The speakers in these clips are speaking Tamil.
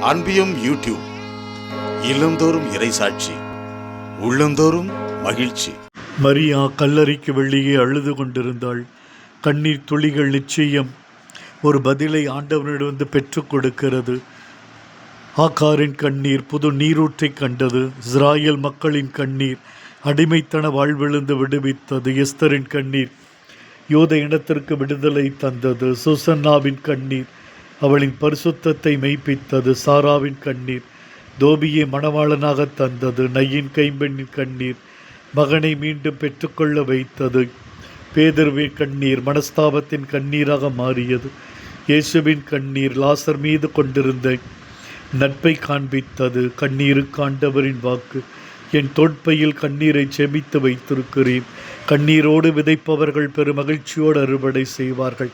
அன்பியம் யூடியூப். இல்லந்தோறும் இறைசாட்சி, உள்ளந்தோறும் மகிழ்ச்சி. மரியா கல்லறைக்கு வெளியே அழுது கொண்டிருந்தாள். கண்ணீர் துளிகள் நிச்சயம் ஒரு பதிலை ஆண்டவனிடமிருந்து பெற்றுக் கொடுக்கிறது. ஆகாரின் கண்ணீர் புது நீரூற்றை கண்டது. இஸ்ராயல் மக்களின் கண்ணீர் அடிமைத்தன வாழ்விழுந்து விடுவித்தது. எஸ்தரின் கண்ணீர் யூத இனத்திற்கு விடுதலை தந்தது. சுசன்னாவின் கண்ணீர் அவளின் பரிசுத்தத்தை மெய்ப்பித்தது. சாராவின் கண்ணீர் தோபியை மணவாளனாக தந்தது. நையின் கைம்பெண்ணின் கண்ணீர் மகனை மீண்டும் பெற்றுக்கொள்ள வைத்தது. பேதுருவின் கண்ணீர் மனஸ்தாபத்தின் கண்ணீராக மாறியது. இயேசுவின் கண்ணீர் லாசர் மீது கொண்டிருந்த நட்பை காண்பித்தது. கண்ணீருக்கு ஆண்டவரின் வாக்கு, என் தோட்பையில் கண்ணீரை செபித்து வைத்திருக்கிறேன். கண்ணீரோடு விதைப்பவர்கள் பெரும் மகிழ்ச்சியோடு அறுவடை செய்வார்கள்.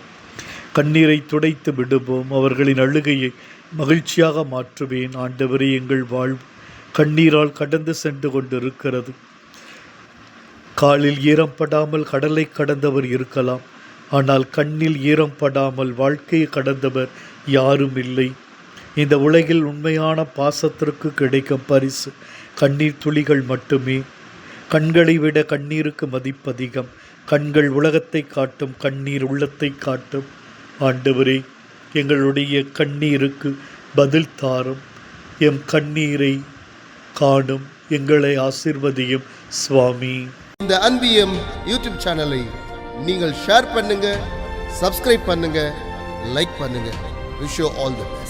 கண்ணீரை துடைத்து விடுவோம், அவர்களின் அழுகையை மகிழ்ச்சியாக மாற்றுவேன். ஆண்டவரே, எங்கள் வாழ்வு கண்ணீரால் கடந்து சென்று கொண்டிருக்கிறது. காலில் ஈரம் படாமல் கடலை கடந்தவர் இருக்கலாம், ஆனால் கண்ணில் ஈரம் படாமல் வாழ்க்கையை கடந்தவர் யாரும் இல்லை. இந்த உலகில் உண்மையான பாசத்திற்கு கிடைக்கும் பரிசு கண்ணீர் துளிகள் மட்டுமே. கண்களை விட கண்ணீருக்கு மதிப்பதிகம். கண்கள் உலகத்தை காட்டும், கண்ணீர் உள்ளத்தை காட்டும். ஆண்டவரே, எங்களுடைய கண்ணீருக்கு பதில் தாரும். எம் கண்ணீரை காணும், எங்களை ஆசீர்வதியும் சுவாமி. இந்த அன்பியம் யூடியூப் சேனலை நீங்கள் ஷேர் பண்ணுங்க, சப்ஸ்கிரைப் பண்ணுங்க, லைக் பண்ணுங்க. Wish you all the best.